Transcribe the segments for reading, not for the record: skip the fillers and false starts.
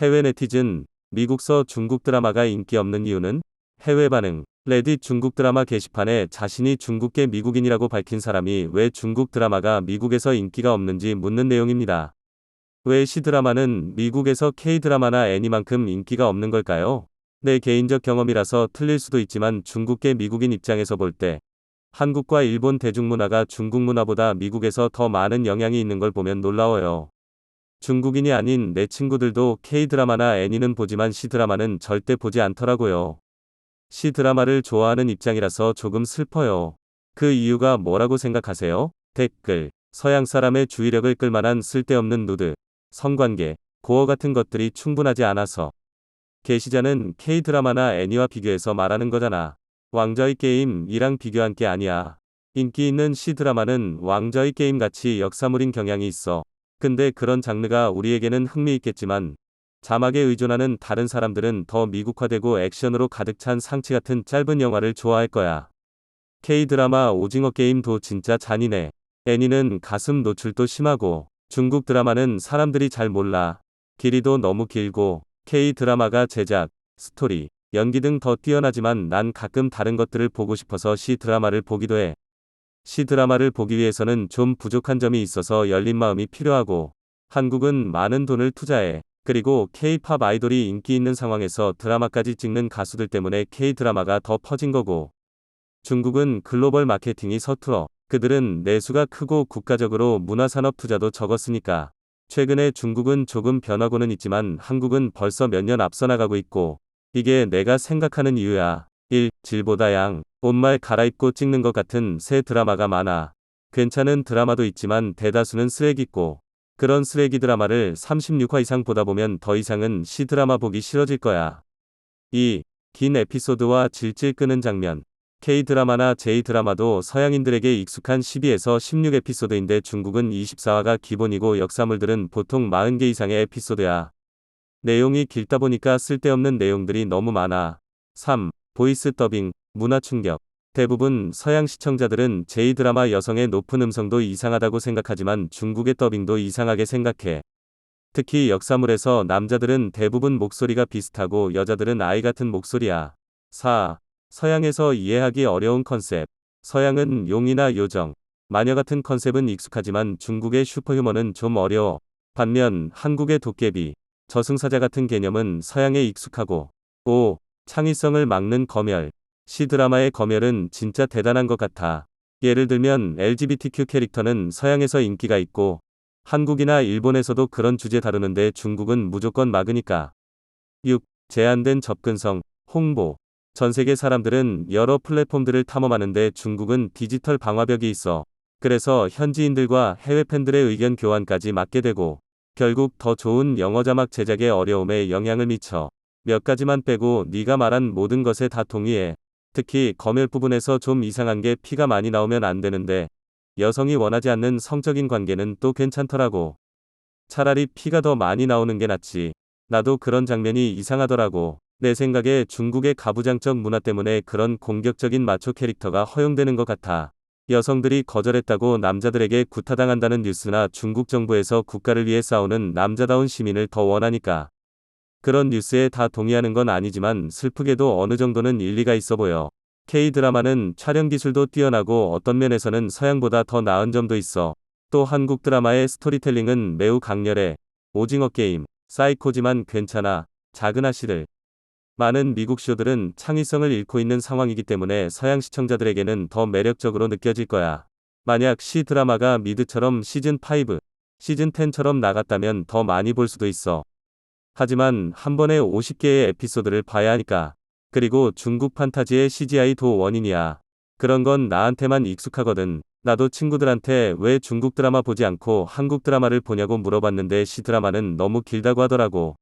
해외 네티즌, 미국서 중국 드라마가 인기 없는 이유는? 해외 반응. 레딧 중국 드라마 게시판에 자신이 중국계 미국인이라고 밝힌 사람이 왜 중국 드라마가 미국에서 인기가 없는지 묻는 내용입니다. 왜 C드라마는 미국에서 K드라마나 애니만큼 인기가 없는 걸까요? 내 개인적 경험이라서 틀릴 수도 있지만 중국계 미국인 입장에서 볼 때 한국과 일본 대중문화가 중국 문화보다 미국에서 더 많은 영향이 있는 걸 보면 놀라워요. 중국인이 아닌 내 친구들도 K드라마나 애니는 보지만 C드라마는 절대 보지 않더라고요. C드라마를 좋아하는 입장이라서 조금 슬퍼요. 그 이유가 뭐라고 생각하세요? 댓글. 서양 사람의 주의력을 끌만한 쓸데없는 누드, 성관계, 고어 같은 것들이 충분하지 않아서. 게시자는 K드라마나 애니와 비교해서 말하는 거잖아. 왕좌의 게임이랑 비교한 게 아니야. 인기 있는 C드라마는 왕좌의 게임 같이 역사물인 경향이 있어. 근데 그런 장르가 우리에게는 흥미있겠지만 자막에 의존하는 다른 사람들은 더 미국화되고 액션으로 가득 찬 상치 같은 짧은 영화를 좋아할 거야. K드라마 오징어 게임도 진짜 잔인해. 애니는 가슴 노출도 심하고 중국 드라마는 사람들이 잘 몰라. 길이도 너무 길고 K드라마가 제작, 스토리, 연기 등 더 뛰어나지만 난 가끔 다른 것들을 보고 싶어서 C드라마를 보기도 해. C드라마를 보기 위해서는 좀 부족한 점이 있어서 열린 마음이 필요하고 한국은 많은 돈을 투자해. 그리고 K-팝 아이돌이 인기 있는 상황에서 드라마까지 찍는 가수들 때문에 K드라마가 더 퍼진 거고 중국은 글로벌 마케팅이 서툴어. 그들은 내수가 크고 국가적으로 문화산업 투자도 적었으니까. 최근에 중국은 조금 변하고는 있지만 한국은 벌써 몇 년 앞서 나가고 있고 이게 내가 생각하는 이유야. 1. 질보다 양. 옷말 갈아입고 찍는 것 같은 새 드라마가 많아. 괜찮은 드라마도 있지만 대다수는 쓰레기고 그런 쓰레기 드라마를 36화 이상 보다 보면 더 이상은 C드라마 보기 싫어질 거야. 2. 긴 에피소드와 질질 끄는 장면. K드라마나 J드라마도 서양인들에게 익숙한 12에서 16 에피소드인데 중국은 24화가 기본이고 역사물들은 보통 40개 이상의 에피소드야. 내용이 길다 보니까 쓸데없는 내용들이 너무 많아. 3. 보이스 더빙, 문화 충격. 대부분 서양 시청자들은 J드라마 여성의 높은 음성도 이상하다고 생각하지만 중국의 더빙도 이상하게 생각해. 특히 역사물에서 남자들은 대부분 목소리가 비슷하고 여자들은 아이 같은 목소리야. 4. 서양에서 이해하기 어려운 컨셉. 서양은 용이나 요정, 마녀 같은 컨셉은 익숙하지만 중국의 슈퍼휴머는 좀 어려워. 반면 한국의 도깨비, 저승사자 같은 개념은 서양에 익숙하고. 5. 창의성을 막는 검열. C드라마의 검열은 진짜 대단한 것 같아. 예를 들면 LGBTQ 캐릭터는 서양에서 인기가 있고 한국이나 일본에서도 그런 주제 다루는데 중국은 무조건 막으니까. 6. 제한된 접근성, 홍보. 전 세계 사람들은 여러 플랫폼들을 탐험하는데 중국은 디지털 방화벽이 있어. 그래서 현지인들과 해외 팬들의 의견 교환까지 막게 되고 결국 더 좋은 영어 자막 제작의 어려움에 영향을 미쳐. 몇 가지만 빼고 네가 말한 모든 것에 다 동의해. 특히 검열 부분에서 좀 이상한 게 피가 많이 나오면 안 되는데 여성이 원하지 않는 성적인 관계는 또 괜찮더라고. 차라리 피가 더 많이 나오는 게 낫지. 나도 그런 장면이 이상하더라고. 내 생각에 중국의 가부장적 문화 때문에 그런 공격적인 마초 캐릭터가 허용되는 것 같아. 여성들이 거절했다고 남자들에게 구타당한다는 뉴스나 중국 정부에서 국가를 위해 싸우는 남자다운 시민을 더 원하니까. 그런 뉴스에 다 동의하는 건 아니지만 슬프게도 어느 정도는 일리가 있어 보여. K드라마는 촬영 기술도 뛰어나고 어떤 면에서는 서양보다 더 나은 점도 있어. 또 한국 드라마의 스토리텔링은 매우 강렬해. 오징어 게임, 사이코지만 괜찮아. 작은 아씨들. 많은 미국 쇼들은 창의성을 잃고 있는 상황이기 때문에 서양 시청자들에게는 더 매력적으로 느껴질 거야. 만약 C드라마가 미드처럼 시즌5, 시즌10처럼 나갔다면 더 많이 볼 수도 있어. 하지만 한 번에 50개의 에피소드를 봐야 하니까. 그리고 중국 판타지의 CGI도 원인이야. 그런 건 나한테만 익숙하거든. 나도 친구들한테 왜 중국 드라마 보지 않고 한국 드라마를 보냐고 물어봤는데 C드라마는 너무 길다고 하더라고.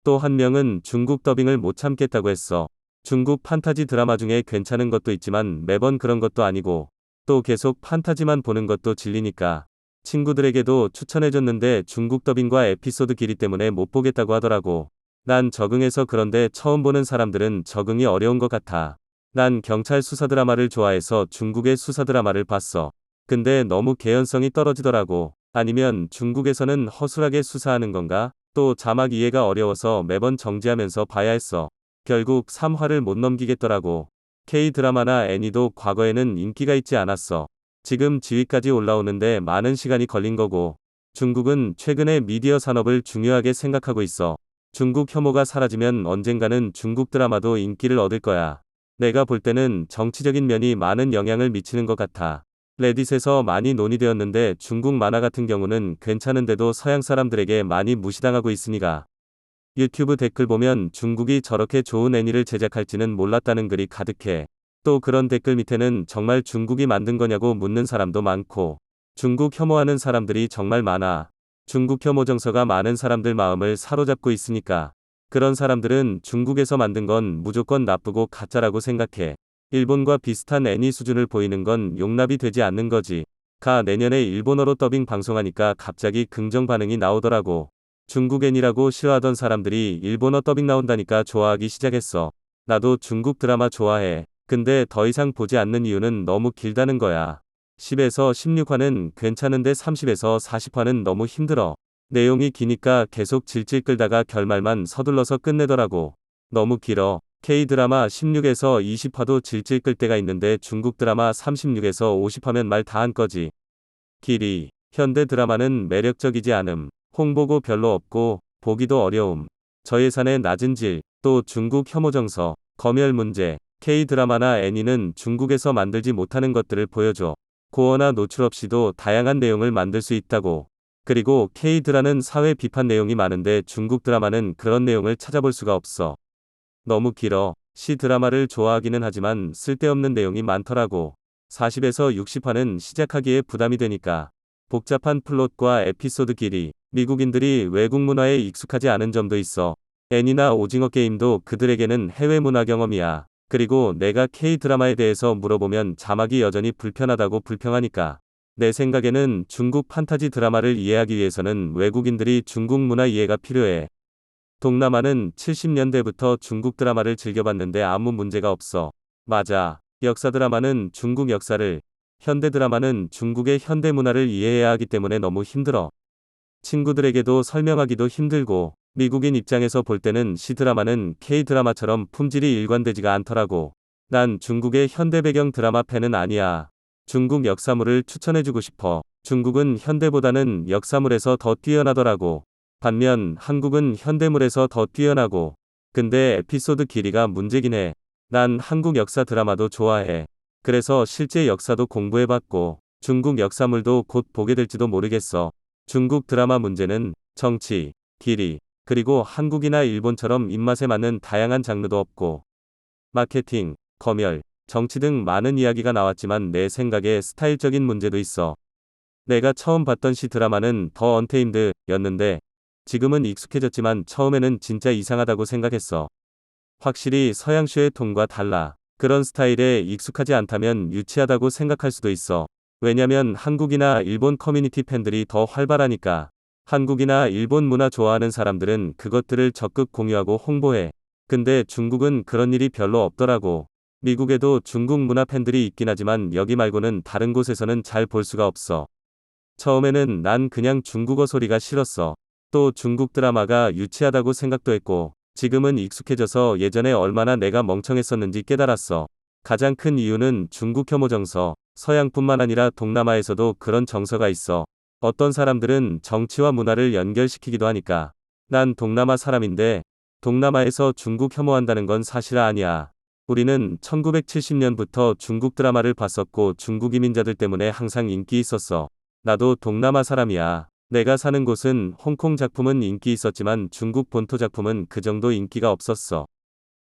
또 한 명은 중국 더빙을 못 참겠다고 했어. 중국 판타지 드라마 중에 괜찮은 것도 있지만 매번 그런 것도 아니고 또 계속 판타지만 보는 것도 질리니까. 친구들에게도 추천해줬는데 중국 더빙과 에피소드 길이 때문에 못 보겠다고 하더라고. 난 적응해서 그런데 처음 보는 사람들은 적응이 어려운 것 같아. 난 경찰 수사 드라마를 좋아해서 중국의 수사 드라마를 봤어. 근데 너무 개연성이 떨어지더라고. 아니면 중국에서는 허술하게 수사하는 건가? 또 자막 이해가 어려워서 매번 정지하면서 봐야 했어. 결국 3화를 못 넘기겠더라고. K-드라마나 애니도 과거에는 인기가 있지 않았어. 지금 지위까지 올라오는데 많은 시간이 걸린 거고. 중국은 최근에 미디어 산업을 중요하게 생각하고 있어. 중국 혐오가 사라지면 언젠가는 중국 드라마도 인기를 얻을 거야. 내가 볼 때는 정치적인 면이 많은 영향을 미치는 것 같아. 레딧에서 많이 논의되었는데 중국 만화 같은 경우는 괜찮은데도 서양 사람들에게 많이 무시당하고 있으니까. 유튜브 댓글 보면 중국이 저렇게 좋은 애니를 제작할지는 몰랐다는 글이 가득해. 또 그런 댓글 밑에는 정말 중국이 만든 거냐고 묻는 사람도 많고. 중국 혐오하는 사람들이 정말 많아. 중국 혐오 정서가 많은 사람들 마음을 사로잡고 있으니까. 그런 사람들은 중국에서 만든 건 무조건 나쁘고 가짜라고 생각해. 일본과 비슷한 애니 수준을 보이는 건 용납이 되지 않는 거지. 내년에 일본어로 더빙 방송하니까 갑자기 긍정 반응이 나오더라고. 중국 애니라고 싫어하던 사람들이 일본어 더빙 나온다니까 좋아하기 시작했어. 나도 중국 드라마 좋아해. 근데 더 이상 보지 않는 이유는 너무 길다는 거야. 10에서 16화는 괜찮은데 30에서 40화는 너무 힘들어. 내용이 기니까 계속 질질 끌다가 결말만 서둘러서 끝내더라고. 너무 길어. K-드라마 16에서 20화도 질질 끌 때가 있는데 중국 드라마 36에서 50화면 말 다 한 거지. 길이. 현대 드라마는 매력적이지 않음. 홍보고 별로 없고 보기도 어려움. 저예산의 낮은 질, 또 중국 혐오 정서, 검열 문제. K-드라마나 애니는 중국에서 만들지 못하는 것들을 보여줘. 고어나 노출 없이도 다양한 내용을 만들 수 있다고. 그리고 K-드라는 사회 비판 내용이 많은데 중국 드라마는 그런 내용을 찾아볼 수가 없어. 너무 길어. C 드라마를 좋아하기는 하지만 쓸데없는 내용이 많더라고. 40에서 60화는 시작하기에 부담이 되니까. 복잡한 플롯과 에피소드 길이. 미국인들이 외국 문화에 익숙하지 않은 점도 있어. 애니나 오징어 게임도 그들에게는 해외 문화 경험이야. 그리고 내가 K-드라마에 대해서 물어보면 자막이 여전히 불편하다고 불평하니까. 내 생각에는 중국 판타지 드라마를 이해하기 위해서는 외국인들이 중국 문화 이해가 필요해. 동남아는 70년대부터 중국 드라마를 즐겨봤는데 아무 문제가 없어. 맞아. 역사 드라마는 중국 역사를, 현대 드라마는 중국의 현대 문화를 이해해야 하기 때문에 너무 힘들어. 친구들에게도 설명하기도 힘들고, 미국인 입장에서 볼 때는 C 드라마는 K-드라마처럼 품질이 일관되지가 않더라고. 난 중국의 현대 배경 드라마 팬은 아니야. 중국 역사물을 추천해주고 싶어. 중국은 현대보다는 역사물에서 더 뛰어나더라고. 반면 한국은 현대물에서 더 뛰어나고. 근데 에피소드 길이가 문제긴 해. 난 한국 역사 드라마도 좋아해. 그래서 실제 역사도 공부해봤고, 중국 역사물도 곧 보게 될지도 모르겠어. 중국 드라마 문제는 정치, 길이, 그리고 한국이나 일본처럼 입맛에 맞는 다양한 장르도 없고, 마케팅, 검열, 정치 등 많은 이야기가 나왔지만 내 생각에 스타일적인 문제도 있어. 내가 처음 봤던 C 드라마는 더 언테임드 였는데, 지금은 익숙해졌지만 처음에는 진짜 이상하다고 생각했어. 확실히 서양쇼의 톤과 달라. 그런 스타일에 익숙하지 않다면 유치하다고 생각할 수도 있어. 왜냐면 한국이나 일본 커뮤니티 팬들이 더 활발하니까. 한국이나 일본 문화 좋아하는 사람들은 그것들을 적극 공유하고 홍보해. 근데 중국은 그런 일이 별로 없더라고. 미국에도 중국 문화 팬들이 있긴 하지만 여기 말고는 다른 곳에서는 잘 볼 수가 없어. 처음에는 난 그냥 중국어 소리가 싫었어. 또 중국 드라마가 유치하다고 생각도 했고, 지금은 익숙해져서 예전에 얼마나 내가 멍청했었는지 깨달았어. 가장 큰 이유는 중국 혐오 정서, 서양뿐만 아니라 동남아에서도 그런 정서가 있어. 어떤 사람들은 정치와 문화를 연결시키기도 하니까. 난 동남아 사람인데, 동남아에서 중국 혐오한다는 건 사실 아니야. 우리는 1970년부터 중국 드라마를 봤었고 중국 이민자들 때문에 항상 인기 있었어. 나도 동남아 사람이야. 내가 사는 곳은 홍콩 작품은 인기 있었지만 중국 본토 작품은 그 정도 인기가 없었어.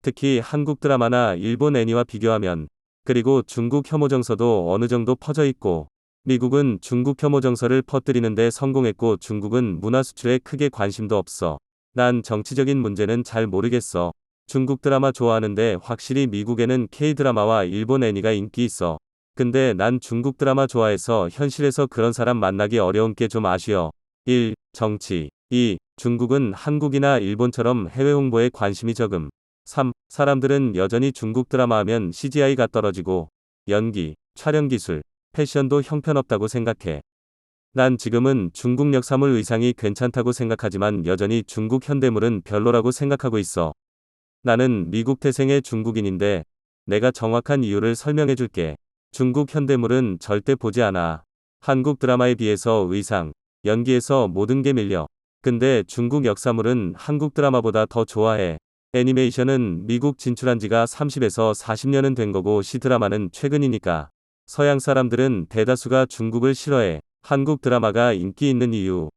특히 한국 드라마나 일본 애니와 비교하면. 그리고 중국 혐오 정서도 어느 정도 퍼져 있고. 미국은 중국 혐오 정서를 퍼뜨리는데 성공했고 중국은 문화 수출에 크게 관심도 없어. 난 정치적인 문제는 잘 모르겠어. 중국 드라마 좋아하는데 확실히 미국에는 K-드라마와 일본 애니가 인기 있어. 근데 난 중국 드라마 좋아해서 현실에서 그런 사람 만나기 어려운 게 좀 아쉬워. 1. 정치. 2. 중국은 한국이나 일본처럼 해외 홍보에 관심이 적음. 3. 사람들은 여전히 중국 드라마 하면 CGI가 떨어지고 연기, 촬영 기술, 패션도 형편없다고 생각해. 난 지금은 중국 역사물 의상이 괜찮다고 생각하지만 여전히 중국 현대물은 별로라고 생각하고 있어. 나는 미국 태생의 중국인인데 내가 정확한 이유를 설명해 줄게. 중국 현대물은 절대 보지 않아. 한국 드라마에 비해서 의상, 연기에서 모든 게 밀려. 근데 중국 역사물은 한국 드라마보다 더 좋아해. 애니메이션은 미국 진출한 지가 30에서 40년은 된 거고 시드라마는 최근이니까. 서양 사람들은 대다수가 중국을 싫어해. 한국 드라마가 인기 있는 이유.